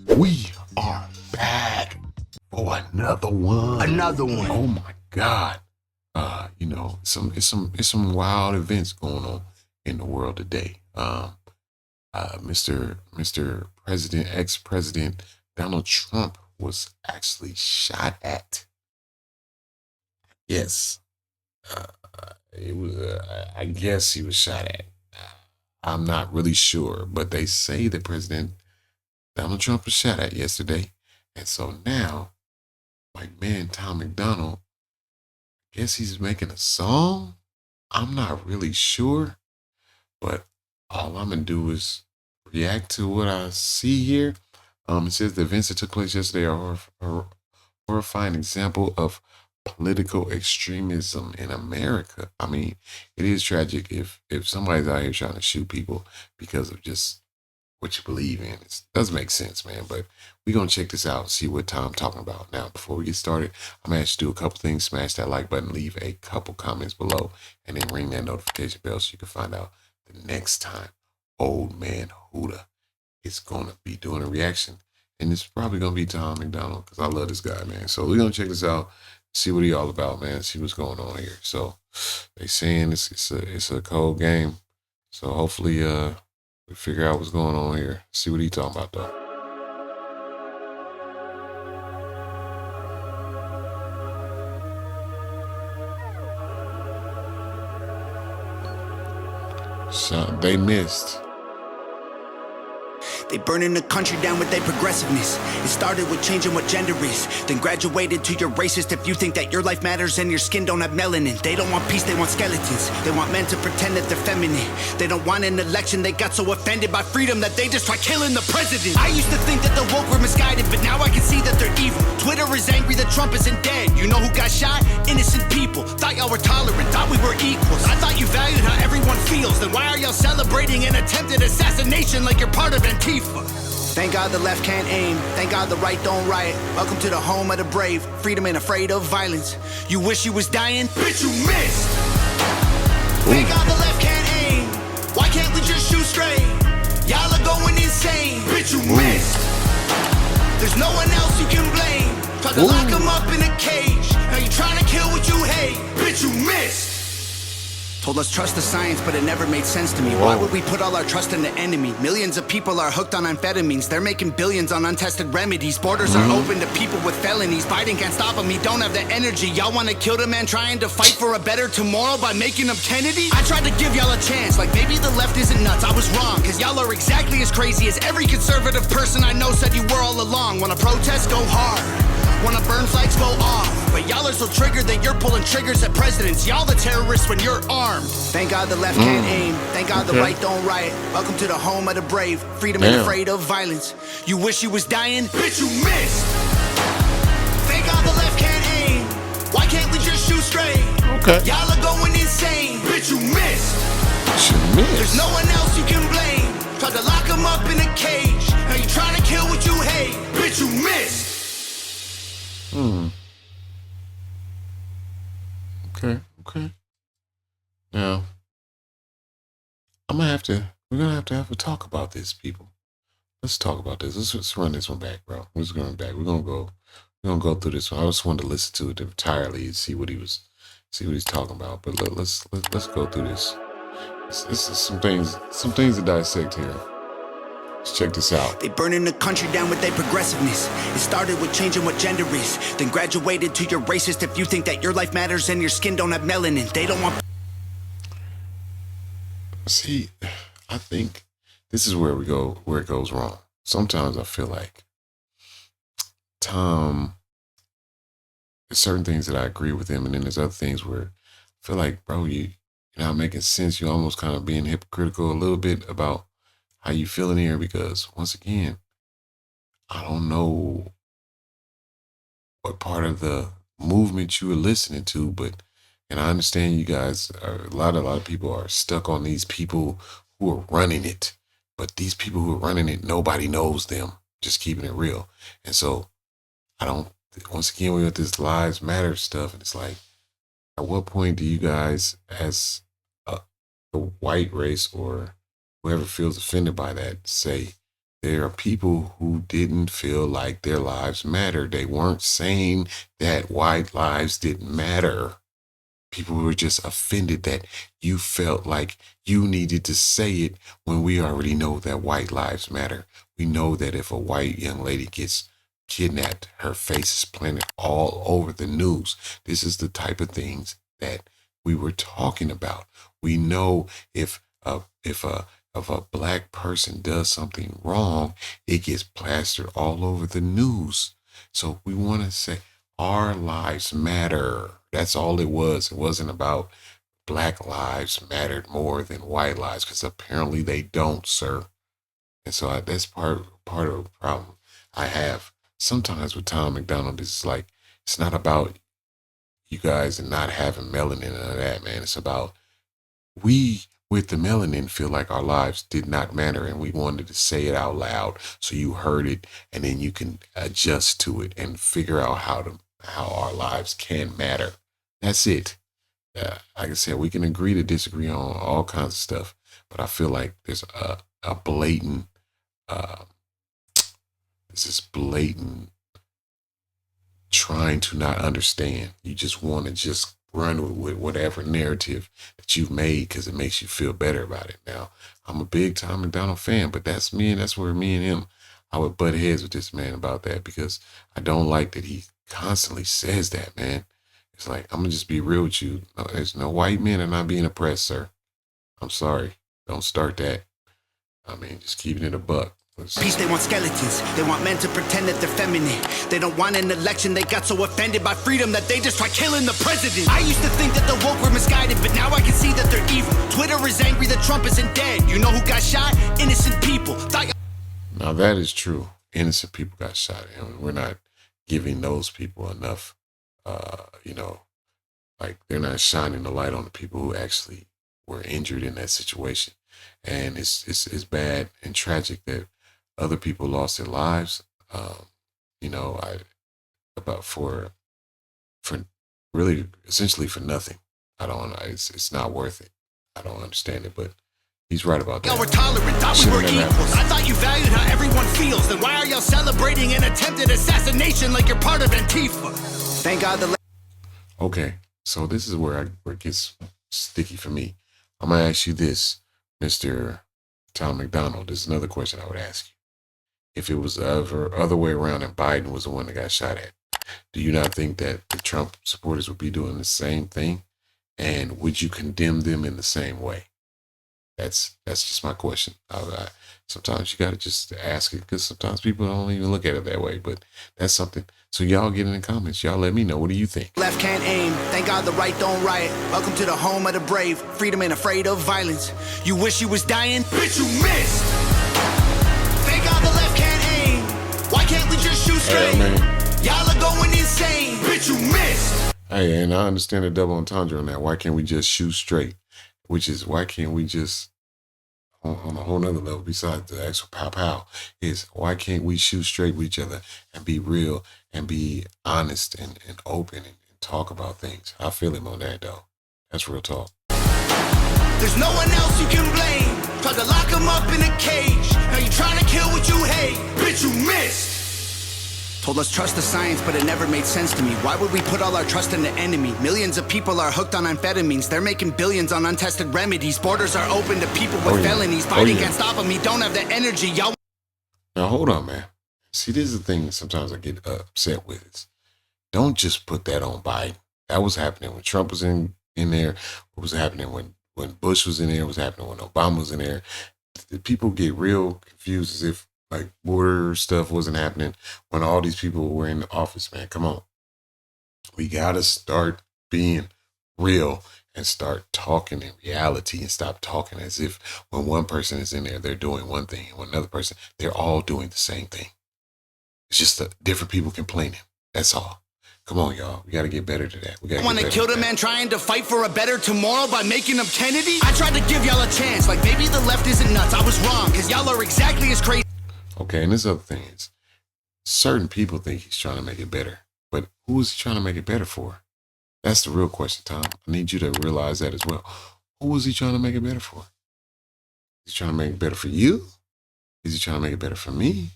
We are back for another one. Another one. Oh my God. It's some wild events going on in the world today. Mr. President, ex-president Donald Trump was actually shot at. Yes. I guess he was shot at. I'm not really sure, but they say that President Donald Trump was shot at yesterday. And so now, my man Tom Macdonald, I guess he's making a song. I'm not really sure, but all I'm going to do is react to what I see here. It says the events that took place yesterday are a horrifying example of political extremism in America. I mean, it is tragic if somebody's out here trying to shoot people because of just what you believe in. It doesn't make sense, man. But we're going to check this out and see what Tom's talking about. Now, before we get started, I'm going to ask you to do a couple things. Smash that like button, leave a couple comments below, and then ring that notification bell so you can find out the next time old man HUDA is going to be doing a reaction. And it's probably going to be Tom Macdonald because I love this guy, man. So we're going to check this out, see what he all about, man, see what's going on here. So they saying it's a cold game. So hopefully we figure out what's going on here. See what he talking about, though. So they missed. They burning the country down with their progressiveness. It started with changing what gender is, then graduated to you're racist if you think that your life matters and your skin don't have melanin. They don't want peace, they want skeletons. They want men to pretend that they're feminine. They don't want an election, they got so offended by freedom that they just try killing the president. I used to think that the woke were misguided, but now I can see that they're evil. Twitter is angry that Trump isn't dead. You know who got shot? Innocent people. Thought y'all were tolerant, thought we were equals. I thought you valued how everyone feels. Then why are y'all celebrating an attempted assassination like you're part of Antifa? Thank God the left can't aim. Thank God the right don't riot. Welcome to the home of the brave. Freedom ain't afraid of violence. You wish you was dying? Bitch, you missed. Thank God the left can't aim. Why can't we just shoot straight? Y'all are going insane. Bitch, you missed. There's no one else you can blame. Tried to lock him up in a cage. Now you trying to kill what you hate. Bitch, you missed. Told us trust the science, but it never made sense to me. Why would we put all our trust in the enemy? Millions of people are hooked on amphetamines. They're making billions on untested remedies. Borders are open to people with felonies. Biden can't stop them, he don't have the energy. Y'all want to kill the man trying to fight for a better tomorrow by making him Kennedy? I tried to give y'all a chance, like maybe the left isn't nuts. I was wrong, cause y'all are exactly as crazy as every conservative person I know said you were all along. Wanna protest, go hard. Wanna burn flags, go off. But y'all are so triggered that you're pulling triggers at presidents. Y'all the terrorists when you're armed. Thank God the left can't aim. Thank God the right don't riot. Welcome to the home of the brave. Freedom ain't afraid of violence. You wish you was dying? Bitch, you missed. Thank God the left can't aim. Why can't we just shoot straight? Okay. Y'all are going insane. Bitch, you missed. There's no one else you can blame. Tried to lock him up in a cage. Now you trying to kill what you hate. Bitch, you missed. Okay. Now, we're gonna have a talk about this, people. Let's talk about this. Let's run this one back, bro. We're just going back. We're gonna go through this one. I just wanted to listen to it entirely and see what he's talking about. But let's go through this. This is some things to dissect here. Let's check this out. They burning the country down with their progressiveness. It started with changing what gender is, then graduated to you're racist if you think that your life matters and your skin don't have melanin. They don't want. See, I think this is where it goes wrong. Sometimes I feel like Tom, there's certain things that I agree with him, and then there's other things where I feel like, bro, you're not making sense. You're almost kind of being hypocritical a little bit about how you feeling here, because once again, I don't know what part of the movement you were listening to, and I understand you guys a lot of people are stuck on these people who are running it, but these people who are running it, nobody knows them, just keeping it real. And so once again, we got this lives matter stuff, and it's like, at what point do you guys, as the white race or whoever feels offended by that, say, there are people who didn't feel like their lives mattered. They weren't saying that white lives didn't matter. People were just offended that you felt like you needed to say it when we already know that white lives matter. We know that if a white young lady gets kidnapped, her face is planted all over the news. This is the type of things that we were talking about. We know if a black person does something wrong, it gets plastered all over the news. So we want to say our lives matter. That's all it was. It wasn't about black lives mattered more than white lives, because apparently they don't, sir. And so that's part of the problem I have sometimes with Tom Macdonald. Is like, it's not about you guys and not having melanin and all that, man. It's about we with the melanin feel like our lives did not matter, and we wanted to say it out loud so you heard it, and then you can adjust to it and figure out how our lives can matter. That's it. Like I said, we can agree to disagree on all kinds of stuff, but I feel like there's a blatant, this blatant trying to not understand. You just want to just run with whatever narrative that you've made because it makes you feel better about it. Now, I'm a big Tom Macdonald fan, but that's me, and that's where me and him, I would butt heads with this man about that, because I don't like that he constantly says that, man. It's like, I'm going to just be real with you. No, there's no white men are not being oppressed, sir. I'm sorry. Don't start that. I mean, just keeping it a buck. Peace, they want skeletons. They want men to pretend that they're feminine. They don't want an election. They got so offended by freedom that they just try killing the president. I used to think that the woke were misguided, but now I can see that they're evil. Twitter is angry that Trump isn't dead. You know who got shot? Innocent people. Now that is true. Innocent people got shot, and we're not giving those people enough, like they're not shining the light on the people who actually were injured in that situation. And it's bad and tragic that other people lost their lives. For really essentially for nothing. I don't know. It's not worth it. I don't understand it, but he's right about that. Y'all were tolerant, thought we were equals. I thought you valued how everyone feels. Then why are y'all celebrating an attempted assassination like you're part of Antifa? Thank God Okay, so this is where it gets sticky for me. I'm gonna ask you this, Mr. Tom Macdonald. There's another question I would ask you. If it was the other way around and Biden was the one that got shot at, do you not think that the Trump supporters would be doing the same thing? And would you condemn them in the same way? That's just my question. Sometimes you got to just ask it, because sometimes people don't even look at it that way, but that's something. So y'all get in the comments. Y'all let me know. What do you think? Left can't aim. Thank God the right don't riot. Welcome to the home of the brave. Freedom ain't afraid of violence. You wish you was dying? Bitch, you missed. Thank God the left can't aim. Why can't we just shoot straight? Y'all are going insane. Bitch, you missed. Hey, and I understand the double entendre on that. Why can't we just shoot straight? Which is, why can't we just, on a whole nother level besides the actual pow, is why can't we shoot straight with each other and be real and be honest and open and talk about things? I feel him on that, though. That's real talk. There's no one else you can blame. Tried to lock him up in a cage. Now you trying to kill what you hate. Bitch, you missed. Told us trust the science, but it never made sense to me. Why would we put all our trust in the enemy? Millions of people are hooked on amphetamines. They're making billions on untested remedies. Borders are open to people with felonies. Biden can't stop them. He don't have the energy. Y'all. Now, hold on, man. See, this is the thing that sometimes I get upset with. Is don't just put that on Biden. That was happening when Trump was in there. It was happening when Bush was in there. It was happening when Obama was in there. The people get real confused as if like border stuff wasn't happening when all these people were in the office, man. Come on. We got to start being real and start talking in reality and stop talking as if when one person is in there, they're doing one thing, and when another person, they're all doing the same thing. It's just different people complaining. That's all. Come on, y'all. We got to get better to that. We got to want to kill the man trying to fight for a better tomorrow by making him Kennedy? I tried to give y'all a chance. Like maybe the left isn't nuts. I was wrong because y'all are exactly as crazy. Okay, and this other thing is, certain people think he's trying to make it better, but who is he trying to make it better for? That's the real question, Tom. I need you to realize that as well. Who is he trying to make it better for? He's trying to make it better for you? Is he trying to make it better for me?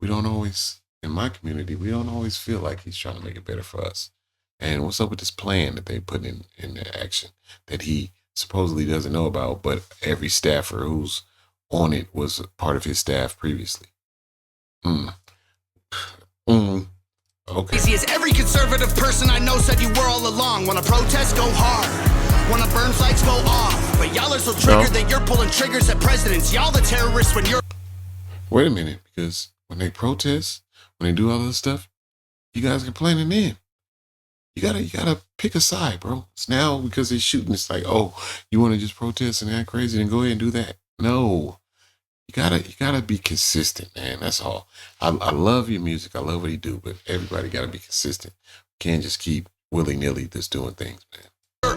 We don't always, in my community, we don't always feel like he's trying to make it better for us. And what's up with this plan that they put in action that he supposedly doesn't know about, but every staffer who's on it was part of his staff previously? Okay. Easy as every conservative person I know said you were all along. Wanna protest, go hard. Wanna burn flags, go off. But y'all are so triggered that you're pulling triggers at presidents. Y'all the terrorists when you're... Wait a minute, because when they protest, when they do all this stuff, you guys complaining then. You gotta pick a side, bro. It's now because they're shooting. It's like, oh, you want to just protest and act crazy, then go ahead and do that. No, you gotta be consistent, man. That's all. I love your music. I love what you do, but everybody gotta be consistent. You can't just keep willy-nilly just doing things, man.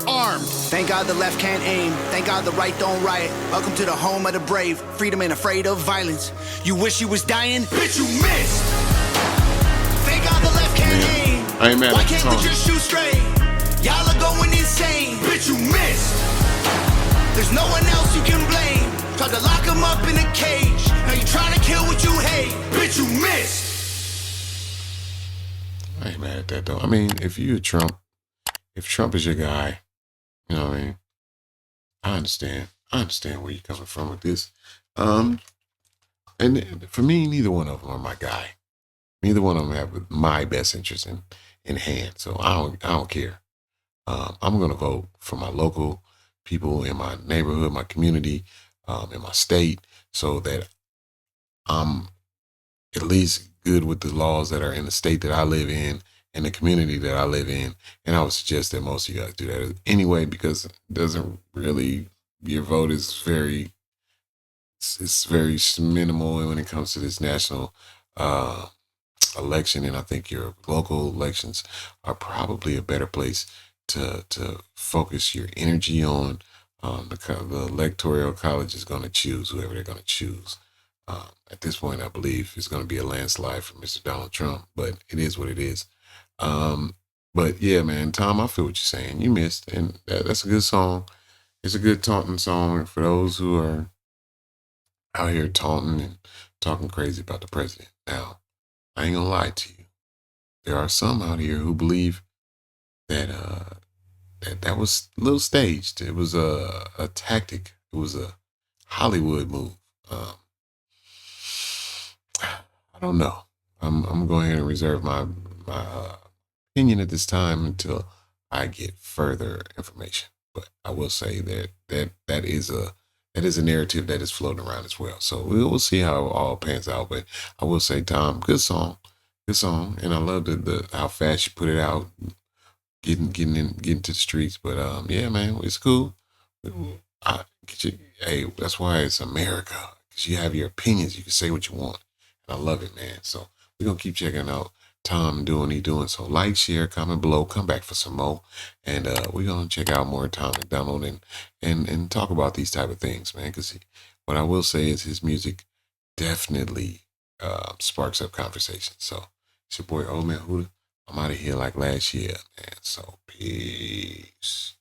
Armed. Thank God the left can't aim. Thank God the right don't riot. Welcome to the home of the brave. Freedom ain't afraid of violence. You wish you was dying? Bitch, you missed. Thank God the left can't aim. I ain't mad Why at the can't song. we just shoot straight? Y'all are going insane. Bitch, you missed. There's no one else you can blame. Tried to lock him up in a cage. Now you trying to kill what you hate. Bitch, you missed. I ain't mad at that, though. I mean, if Trump is your guy, you know what I mean? I understand where you're coming from with this. And for me, neither one of them are my guy. Neither one of them have my best interest in hand. So I don't care. I'm gonna vote for my local people in my neighborhood, my community, in my state, so that I'm at least good with the laws that are in the state that I live in and the community that I live in. And I would suggest that most of you guys do that anyway, because it doesn't really, your vote is very minimal when it comes to this national election. And I think your local elections are probably a better place to focus your energy on. The electoral college is going to choose whoever they're going to choose. At this point, I believe it's going to be a landslide for Mr. Donald Trump, but it is what it is. But yeah, man, Tom, I feel what you're saying. You missed, and that's a good song. It's a good taunting song for those who are out here taunting and talking crazy about the president. Now, I ain't gonna lie to you. There are some out here who believe that that was a little staged. It was a tactic. It was a Hollywood move. I don't know. I'm going ahead and reserve my opinion at this time until I get further information. But I will say that is a narrative that is floating around as well. So we'll see how it all pans out. But I will say, Tom, good song, and I love the how fast you put it out, getting to the streets. But yeah, man, it's cool. Hey, that's why it's America, because you have your opinions. You can say what you want. I love it, man. So we're going to keep checking out Tom doing what he's doing. So like, share, comment below, come back for some more. And we're going to check out more Tom Macdonald and talk about these type of things, man. Because what I will say is his music definitely sparks up conversation. So it's your boy, Old Man HUDA. I'm out of here like last year, man. So peace.